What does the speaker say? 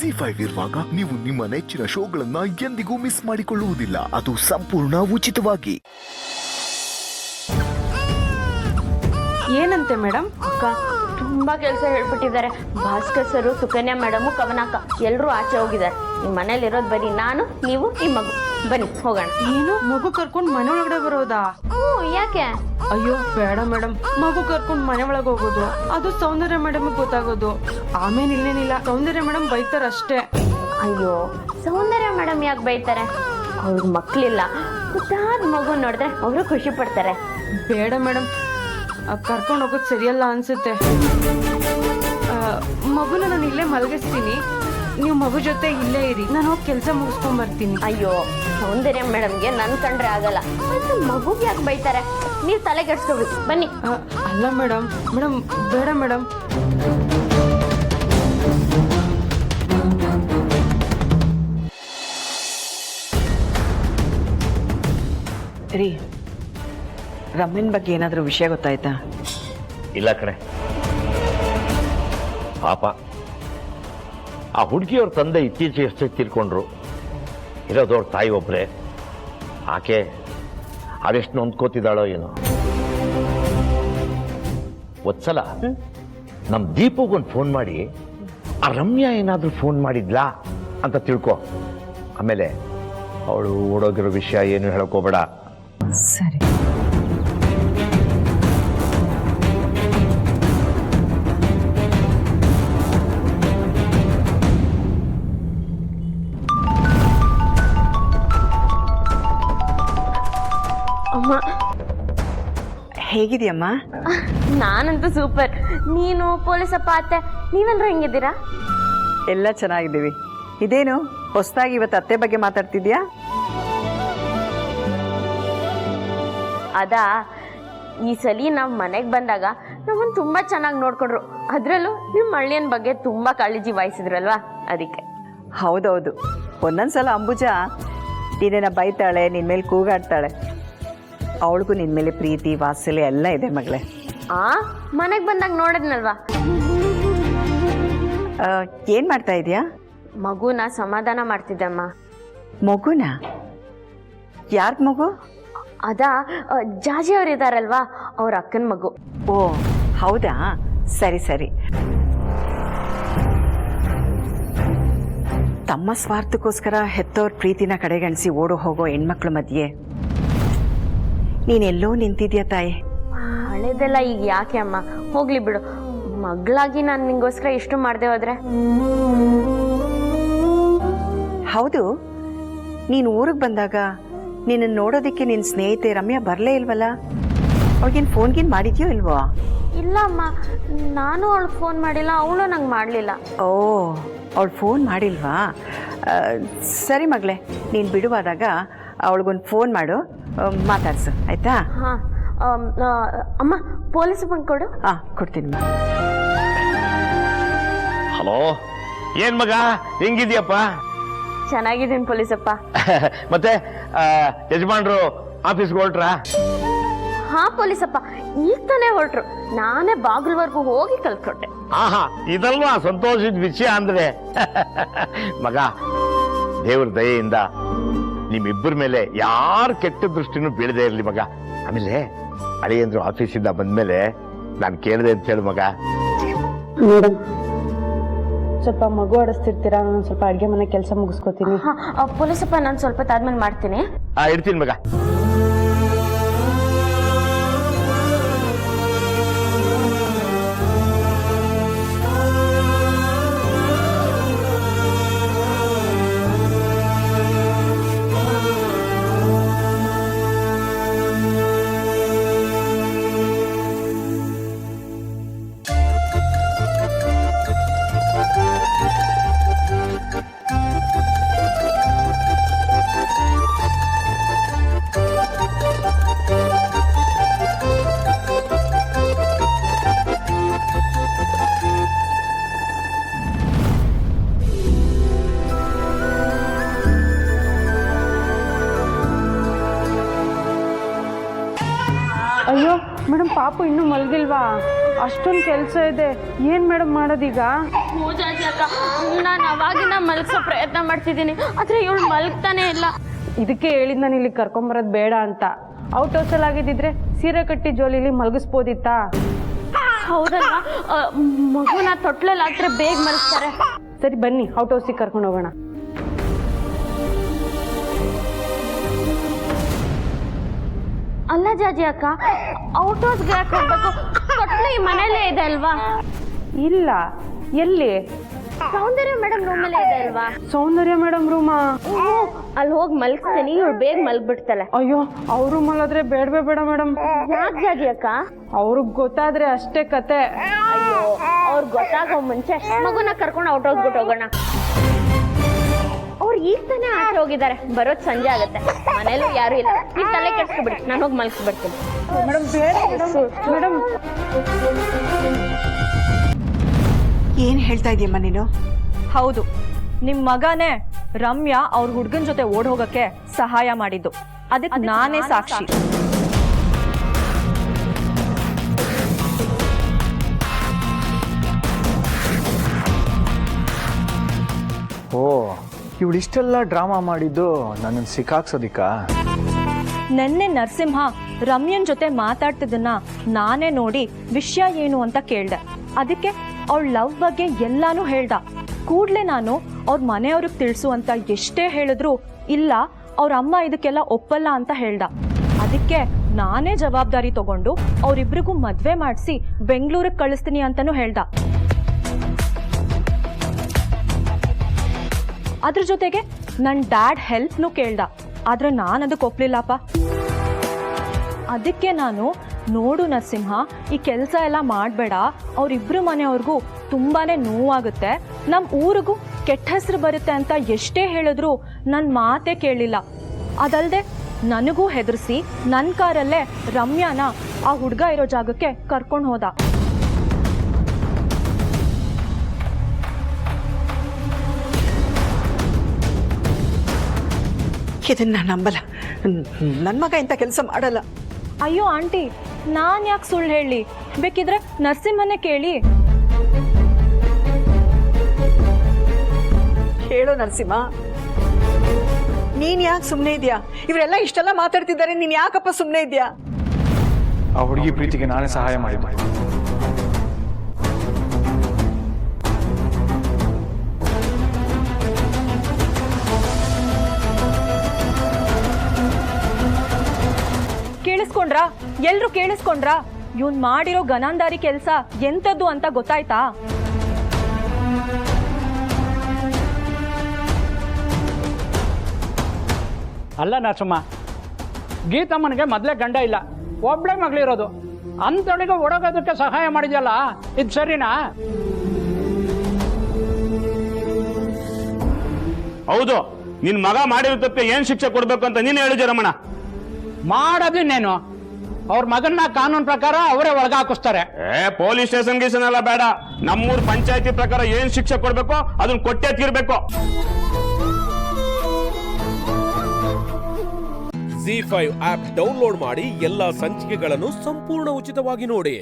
ZEE5 ಇರುವಾಗ ನೀವು ನಿಮ್ಮ ನೆಚ್ಚಿನ ಶೋಗಳನ್ನ ಎಂದಿಗೂ ಮಿಸ್ ಮಾಡಿಕೊಳ್ಳುವುದಿಲ್ಲ. ಅದು ಸಂಪೂರ್ಣ ಉಚಿತವಾಗಿ. ಏನಂತೆ ಮೇಡಮ್? ಅಕ್ಕ ತುಂಬಾ ಕೆಲಸ ಹೇಳ್ಬಿಟ್ಟಿದ್ದಾರೆ. ಭಾಸ್ಕರ್ ಸರ್, ಸುಕನ್ಯಾ ಮೇಡಮು, ಕವನಕ್ಕ ಎಲ್ಲರೂ ಆಚೆ ಹೋಗಿದ್ದಾರೆ. ನಿಮ್ಮ ಮನೇಲಿ ಇರೋದು ಬರೀ ನಾನು, ನೀವು, ನಿಮ್ಮ ಮಗು. ಬನ್ನಿ ಹೋಗೋಣ. ಏನು ಮಗು ಕರ್ಕೊಂಡು ಮನೆ ಒಳಗಡೆ ಬರೋದಾ? ಯಾಕೆ? ಅಯ್ಯೋ ಬೇಡ ಮೇಡಮ್, ಮಗು ಕರ್ಕೊಂಡು ಮನೆ ಒಳಗೆ ಹೋಗೋದು ಅದು ಸೌಂದರ್ಯ ಮೇಡಮ್ ಗೊತ್ತಾಗೋದು. ಆಮೇಲೆ ಇಲ್ಲೇನಿಲ್ಲ, ಸೌಂದರ್ಯ ಮೇಡಮ್ ಬೈತಾರ ಅಷ್ಟೇ. ಅಯ್ಯೋ ಸೌಂದರ್ಯ ಮೇಡಮ್ ಯಾಕೆ ಬೈತಾರೆ? ಅವ್ರ ಮಕ್ಳಿಲ್ಲ, ಮುದ್ದಾದ ಮಗು ನೋಡಿದ್ರೆ ಅವರು ಖುಷಿ ಪಡ್ತಾರೆ. ಬೇಡ ಮೇಡಮ್, ಕರ್ಕೊಂಡು ಹೋಗೋದು ಸರಿಯಲ್ಲ ಅನ್ಸುತ್ತೆ. ಮಗುನ ನಾನು ಇಲ್ಲೇ ಮಲಗಿಸ್ತೀನಿ, ನೀವು ಮಗು ಜೊತೆ ಇಲ್ಲೇ ಇರಿ, ನಾನು ಹೋಗಿ ಕೆಲಸ ಮುಗಿಸ್ಕೊಂಡ್ ಬರ್ತೀನಿ. ಅಯ್ಯೋ ಸೌಂದರ್ಯ ಮೇಡಮ್ಗೆ ನನ್ ಕಂಡ್ರೆ ಆಗಲ್ಲ, ಮತ್ತೆ ಮಗುಗೆ ಯಾಕೆ ಬೈತಾರೆ? ನೀವು ತಲೆ ಕೆಡ್ಸ್ಕೊಬಿಡಿ, ಬನ್ನಿ. ಅಲ್ಲ ಮೇಡಮ್, ಮೇಡಮ್ ಬೇಡ ಮೇಡಮ್. ರೀ, ರಮ್ಯನ್ ಬಗ್ಗೆ ಏನಾದರೂ ವಿಷಯ ಗೊತ್ತಾಯ್ತಾ? ಇಲ್ಲ ಕಣೆ, ಪಾಪ ಆ ಹುಡುಗಿಯವ್ರ ತಂದೆ ಇತ್ತೀಚೆಗೆ ಎಷ್ಟೇ ತೀರ್ಕೊಂಡ್ರು. ಇರೋದವ್ರ ತಾಯಿ ಒಬ್ಬರೇ. ಆಕೆ ಅದೆಷ್ಟು ನೊಂದ್ಕೋತಿದ್ದಾಳೋ ಏನೋ. ಒಂದ್ಸಲ ನಮ್ಮ ದೀಪಗೊಂದು ಫೋನ್ ಮಾಡಿ ಆ ರಮ್ಯಾ ಏನಾದರೂ ಫೋನ್ ಮಾಡಿದ್ಲಾ ಅಂತ ತಿಳ್ಕೊ. ಆಮೇಲೆ ಅವಳು ಓಡೋಗಿರೋ ವಿಷಯ ಏನು ಹೇಳೋಕೋಬೇಡ. ಸರಿ. ಅಮ್ಮ ಹೇಗಿದೆಯಮ್ಮ? ನಾನಂತೂ ಸೂಪರ್. ನೀನು, ಪೊಲೀಸಪ್ಪ, ಅತ್ತೆ, ನೀವೆಲ್ಲರೂ ಹೆಂಗಿದ್ದೀರಾ? ಎಲ್ಲ ಚೆನ್ನಾಗಿದ್ದೀವಿ. ಇದೇನು ಹೊಸದಾಗಿ ಇವತ್ತು ಅತ್ತೆ ಬಗ್ಗೆ ಮಾತಾಡ್ತಿದ್ಯಾ? ಅದಾ, ಈ ಸಲ ನಾವು ಮನೆಗೆ ಬಂದಾಗ ನಮ್ಮನ್ನು ತುಂಬ ಚೆನ್ನಾಗಿ ನೋಡ್ಕೊಂಡ್ರು. ಅದರಲ್ಲೂ ನಿಮ್ಮ ಅಳಿಯನ ಬಗ್ಗೆ ತುಂಬ ಕಾಳಜಿ ವಹಿಸಿದ್ರಲ್ವಾ, ಅದಕ್ಕೆ. ಹೌದೌದು, ಒಂದೊಂದ್ಸಲ ಅಂಬುಜಾ ನೀನೇನ ಬೈತಾಳೆ, ನಿನ್ನ ಮೇಲೆ ಕೂಗಾಡ್ತಾಳೆ. ಅವಳಿಗೂ ನಿನ್ನ ಮೇಲೆ ಪ್ರೀತಿ ವಾತ್ಸಲ್ಯ ಎಲ್ಲ ಇದೆ ಮಗಳೇ. ಮನೆಗೆ ಬಂದಾಗ ನೋಡಿದ್ನಲ್ವಾ. ಏನು ಮಾಡ್ತಾ ಇದೆಯಾ? ಮಗುನ ಸಮಾಧಾನ ಮಾಡ್ತಿದ್ದಮ್ಮ. ಮಗುನ? ಯಾರ ಮಗು? ಅದಾ, ಜಾಜಿ ಅವ್ರು ಇದಾರಲ್ವಾ, ಅವ್ರ ಅಕ್ಕನ ಮಗು. ಓ ಹೌದಾ, ಸರಿ ಸರಿ. ತಮ್ಮ ಸ್ವಾರ್ಥಕ್ಕೋಸ್ಕರ ಹೆತ್ತವ್ರ ಪ್ರೀತಿನ ಕಡೆಗಣಿಸಿ ಓಡೋ ಹೋಗೋ ಹೆಣ್ಮಕ್ಳ ಮಧ್ಯೆ ನೀನೆಲ್ಲೋ ನಿಂತಿದ್ಯಾ ತಾಯಿ. ಹಳೇದೆಲ್ಲ ಈಗ ಯಾಕೆ ಅಮ್ಮ, ಹೋಗ್ಲಿ ಬಿಡು. ಮಗಳಾಗಿ ನಾನು ನಿಂಗೋಸ್ಕರ ಇಷ್ಟು ಮಾಡದೆ ಹೋದ್ರೆ? ಹೌದು, ನೀನು ಊರಿಗೆ ಬಂದಾಗ ನಿನ್ನನ್ನು ನೋಡೋದಕ್ಕೆ ನಿನ್ನ ಸ್ನೇಹಿತೆ ರಮ್ಯಾ ಬರಲೇ ಇಲ್ವಲ್ಲ? ಅವಳಿಗೇನು ಫೋನ್ಗೇನು ಮಾಡಿದ್ಯೋ ಇಲ್ವೋ? ಇಲ್ಲ ಅಮ್ಮ, ನಾನು ಅವಳಿಗೆ ಫೋನ್ ಮಾಡಿಲ್ಲ, ಅವಳು ನಂಗೆ ಮಾಡಲಿಲ್ಲ. ಓ, ಅವಳು ಫೋನ್ ಮಾಡಿಲ್ವಾ? ಸರಿ ಮಗಳೇ, ನೀನು ಬಿಡುವಾದಾಗ ಅವಳಿಗೊಂದು ಫೋನ್ ಮಾಡು, ಮಾತಾಡ್ಸು ಆಯ್ತಾ? ಹಾಂ ಅಮ್ಮ, ಪೊಲೀಸ್ ಬಂದು ಕೊಡು. ಕೊಡ್ತೀನಿ. ಹಲೋ, ಏನ್ ಮಗ ಹೆಂಗಿದ್ಯಪ್ಪ? ಚೆನ್ನಾಗಿದ್ದೀನಿ ಪೊಲೀಸಪ್ಪ. ಮತ್ತೆ ಯಜಮಾನ್ರು ಆಫೀಸ್ಗೆ ಹೊರಟ್ರಾ? ಹಾ ಪೊಲೀಸಪ್ಪ, ಈಗ ತಾನೇ ಹೊರಟ್ರು. ನಾನೇ ಬಾಗಿಲ್ವರೆಗೂ ಹೋಗಿ ಕಲ್ತ್ಕೊಟ್ಟೆ. ಆಹಾ, ಇದಲ್ವಾ ಸಂತೋಷದ ವಿಷಯ ಅಂದ್ರೆ. ಮಗ, ದೇವ್ರ ದಯೆಯಿಂದ ನಿಮ್ಮಿಬ್ಬರ ಮೇಲೆ ಯಾರು ಕೆಟ್ಟ ದೃಷ್ಟಿನೂ ಬೀಳದೇ ಇರಲಿ ಮಗ. ಆಮೇಲೆ ಅಳಿಯಂದ್ರು ಆಫೀಸಿಂದ ಬಂದ್ಮೇಲೆ ನಾನು ಕೇಳಿದೆ ಅಂತ ಹೇಳು ಮಗ. ಮೇಡಮ್, ಸ್ವಲ್ಪ ಮಗು ಆಡಿಸ್ತಿರ್ತೀರಾ? ನಾನು ಸ್ವಲ್ಪ ಅಡುಗೆ ಮನೆ ಕೆಲಸ ಮುಗಿಸ್ಕೋತೀನಿ. ಪೊಲೀಸಪ್ಪ, ನಾನು ಸ್ವಲ್ಪ ತಾದ್ಮೇಲೆ ಮಾಡ್ತೀನಿ. ಇಡ್ತೀನಿ ಮಗ. ಅಯ್ಯೋ ಮೇಡಮ್, ಪಾಪು ಇನ್ನೂ ಮಲಗಿಲ್ವಾ? ಅಷ್ಟೊಂದು ಕೆಲಸ ಇದೆ. ಏನು ಮೇಡಮ್ ಮಾಡೋದೀಗ? ಪೂಜಾಜಿ ಅಕ್ಕ, ನಾನು ಅವಾಗಿನ ಮಲಗಿಸೋ ಪ್ರಯತ್ನ ಮಾಡ್ತಿದ್ದೀನಿ, ಆದರೆ ಇವಳು ಮಲಗ್ತಾನೆ ಇಲ್ಲ. ಇದಕ್ಕೆ ಹೇಳಿದ್ ನಾನು ಇಲ್ಲಿ ಕರ್ಕೊಂಬರೋದು ಬೇಡ ಅಂತ. ಔಟ್ ಹೌಸಲ್ಲಿ ಆಗಿದ್ದಿದ್ರೆ ಸೀರೆ ಕಟ್ಟಿ ಜೋಲಿಲಿ ಮಲಗಿಸ್ಬೋದಿತ್ತಾ? ಹೌದಲ್ವಾ? ಮಗುನ ತೊಟ್ಲಲ್ಲಿ ಹಾಕ್ರೆ ಬೇಗ ಮಲಗ್ತಾರೆ. ಸರಿ ಬನ್ನಿ, ಔಟ್ ಹೌಸಿಗೆ ಕರ್ಕೊಂಡು ಹೋಗೋಣ. ಅಲ್ಲ ಜಾಜಿ ಅಕ್ಕ, ಔಟ್ ಹೌಸ್ಗೆ ಯಾಕೆ ಹೋಗ್ಬೇಕು? ತೊಟ್ಲು ಈ ಮನೇಲೇ ಇದೆ ಅಲ್ವಾ? ಇಲ್ಲ, ಎಲ್ಲಿ? ಸೌಂದರ್ಯ ಮೇಡಮ್ ರೂಮಲ್ಲೇ ಇದೆ ಅಲ್ವಾ? ಸೌಂದರ್ಯ ಮೇಡಮ್ ರೂಮಾ? ಅಲ್ಲಿ ಹೋಗಿ ಮಲಗಿಸ್ತೀನಿ, ಇವಳು ಬೇಗ ಮಲಗ್ಬಿಡ್ತಾಳೆ. ಅಯ್ಯೋ, ಅವರು ಮಲದ್ರೆ ಬೇಡವೇ ಬೇಡ ಮೇಡಮ್. ಯಾಕೆ ಜಾಜಿ ಅಕ್ಕ? ಅವ್ರಿಗೆ ಗೊತ್ತಾದ್ರೆ ಅಷ್ಟೇ ಕತೆ. ಅಯ್ಯೋ, ಅವ್ರಿಗೆ ಗೊತ್ತಾಗೋ ಮುಂಚೆ ಮಗುನ ಕರ್ಕೊಂಡು ಔಟ್ ಹೌಸ್ಬಿಟ್ಟು ಹೋಗೋಣ. ಅವ್ರು ಈಗ ತಾನೇ ಆಚೆ ಹೋಗಿದ್ದಾರೆ, ಬರೋದು ಸಂಜೆ ಆಗುತ್ತೆ, ಮನೇಲೂ ಯಾರು ಇಲ್ಲ. ನೀವು ತಲೆ ಕೆಡ್ಸ್ಕೊಬಿಡಿ, ನಾನು ಹೋಗಿ ಮಲಗಿಸ್ಬಿಡ್ತೀನಿ. ಮೇಡಮ್ ಬೇಡ ಮೇಡಮ್. ಏನು ಹೇಳ್ತಾ ಇದೀಯಮ್ಮ ನೀನು? ಹೌದು, ನಿಮ್ಮ ಮಗನೇ ರಮ್ಯಾ ಅವ್ರ ಹುಡುಗನ ಜೊತೆ ಓಡ್ ಹೋಗಕ್ಕೆ ಸಹಾಯ ಮಾಡಿದ್ದು. ಅದಕ್ಕೆ ನಾನೇ ಸಾಕ್ಷಿ. ಓ, ಇವಳಿಷ್ಟೆಲ್ಲ ಡ್ರಾಮಾ ಮಾಡಿದ್ದು ನನ್ನನ್ನು ಸಿಕ್ಕಾಕ್ಸೋದಿಕ್ಕ? ನೆನ್ನೆ ನರಸಿಂಹ ರಮ್ಯನ್ ಜೊತೆ ಮಾತಾಡ್ತಿದ್ದನ್ನ ನಾನೇ ನೋಡಿ ವಿಷಯ ಏನು ಅಂತ ಕೇಳ್ದೆ. ಅದಕ್ಕೆ ಅವಳ ಲವ್ ಬಗ್ಗೆ ಎಲ್ಲಾನು ಹೇಳ್ದ. ಕೂಡ್ಲೆ ನಾನು ಅವ್ರ ಮನೆಯವ್ರಿಗೆ ತಿಳಿಸು ಅಂತ ಎಷ್ಟೇ ಹೇಳಿದ್ರು ಇಲ್ಲ, ಅವ್ರ ಅಮ್ಮ ಇದಕ್ಕೆಲ್ಲ ಒಪ್ಪಲ್ಲ ಅಂತ ಹೇಳ್ದ. ಅದಕ್ಕೆ ನಾನೇ ಜವಾಬ್ದಾರಿ ತಗೊಂಡು ಅವರಿಬ್ರಿಗೂ ಮದ್ವೆ ಮಾಡಿಸಿ ಬೆಂಗಳೂರಿಗೆ ಕಳಿಸ್ತೀನಿ ಅಂತಾನು ಹೇಳ್ದ. ಅದ್ರ ಜೊತೆಗೆ ನನ್ನ ಡ್ಯಾಡ್ ಹೆಲ್ಪ್ನು ಕೇಳ್ದ. ಆದ್ರೆ ನಾನು ಅದಕ್ಕೆ ಒಪ್ಲಿಲ್ಲಪ್ಪ. ಅದಕ್ಕೆ ನಾನು, ನೋಡು ನರಸಿಂಹ, ಈ ಕೆಲಸ ಎಲ್ಲ ಮಾಡಬೇಡ, ಅವರಿಬ್ರು ಮನೆಯವ್ರಿಗೂ ತುಂಬಾನೇ ನೋವಾಗುತ್ತೆ, ನಮ್ಮ ಊರಿಗೂ ಕೆಟ್ಟ ಹೆಸರು ಬರುತ್ತೆ ಅಂತ ಎಷ್ಟೇ ಹೇಳಿದ್ರು ನನ್ನ ಮಾತೇ ಕೇಳಿಲ್ಲ. ಅದಲ್ಲದೆ ನನಗೂ ಹೆದರ್ಸಿ ನನ್ನ ಕಾರಲ್ಲೇ ರಮ್ಯಾನ ಆ ಹುಡುಗ ಇರೋ ಜಾಗಕ್ಕೆ ಕರ್ಕೊಂಡು ಹೋದ. ಇದನ್ನ ನಾನು ನಂಬಲ್ಲ. ನನ್ನ ಮಗ ಇಂಥ ಕೆಲಸ ಮಾಡಲ್ಲ. ಅಯ್ಯೋ ಆಂಟಿ, ನಾನು ಯಾಕೆ ಸುಳ್ಳು ಹೇಳಿ? ಬೇಕಿದ್ರೆ ನರಸಿಂಹನೇ ಕೇಳಿ. ಹೇಳೋ ನರಸಿಂಹ, ನೀನ್ ಯಾಕೆ ಸುಮ್ಮನೆ ಇದೆಯಾ? ಇವರೆಲ್ಲ ಇಷ್ಟೆಲ್ಲ ಮಾತಾಡ್ತಿದ್ದಾರೆ, ನೀನ್ ಯಾಕಪ್ಪ ಸುಮ್ಮನೆ ಇದೆಯಾ? ಆ ಹುಡುಗಿ ಪ್ರೀತಿಗೆ ನಾನೇ ಸಹಾಯ ಮಾಡಿದ್ದೆ. ಕೇಳಿಸ್ಕೊಂಡ್ರಾ? ಎಲ್ರು ಕೇಳಿಸ್ಕೊಂಡ್ರಾ? ಇವ್ನ್ ಮಾಡಿರೋ ಗನಾಂದಾರಿ ಕೆಲ್ಸ ಎಂತದ್ದು ಅಂತ ಗೊತ್ತಾಯ್ತಾ? ಅಲ್ಲ ನರಸಮ್ಮ, ಗೀತಮ್ಮನಿಗೆ ಮೊದಲೇ ಗಂಡ ಇಲ್ಲ, ಒಬ್ಳೆ ಮಗಳಿರೋದು. ಅಂಥವಳಿಗೆ ಓಡೋಗೋದಕ್ಕೆ ಸಹಾಯ ಮಾಡಿದ್ಯಲ್ಲ, ಇದು ಸರಿನಾ? ಹೌದು, ನಿನ್ ಮಗ ಮಾಡಿರೋ ತಪ್ಪಿಗೆ ಏನ್ ಶಿಕ್ಷೆ ಕೊಡ್ಬೇಕು ಅಂತ ನೀನು ಹೇಳಿದ್ಯ ರಮಣ. ಮಾಡೋದಿನ್ನೇನು, ಅವ್ರ ಮಗನ್ನ ಕಾನೂನು ಪ್ರಕಾರ ಅವರೇ ಒಳಗ ಹಾಕಿಸ್ತಾರೆ. ಪೊಲೀಸ್ ಸ್ಟೇಷನ್ ಗೀಸನ್ ಎಲ್ಲ ಬೇಡ, ನಮ್ಮೂರ್ ಪಂಚಾಯತಿ ಪ್ರಕಾರ ಏನ್ ಶಿಕ್ಷೆ ಕೊಡ್ಬೇಕು ಅದನ್ನ ಕೊಟ್ಟೇ ತೀರ್ಬೇಕು. ZEE5 ಆಪ್ ಡೌನ್ಲೋಡ್ ಮಾಡಿ ಎಲ್ಲಾ ಸಂಚಿಕೆಗಳನ್ನು ಸಂಪೂರ್ಣ ಉಚಿತವಾಗಿ ನೋಡಿ.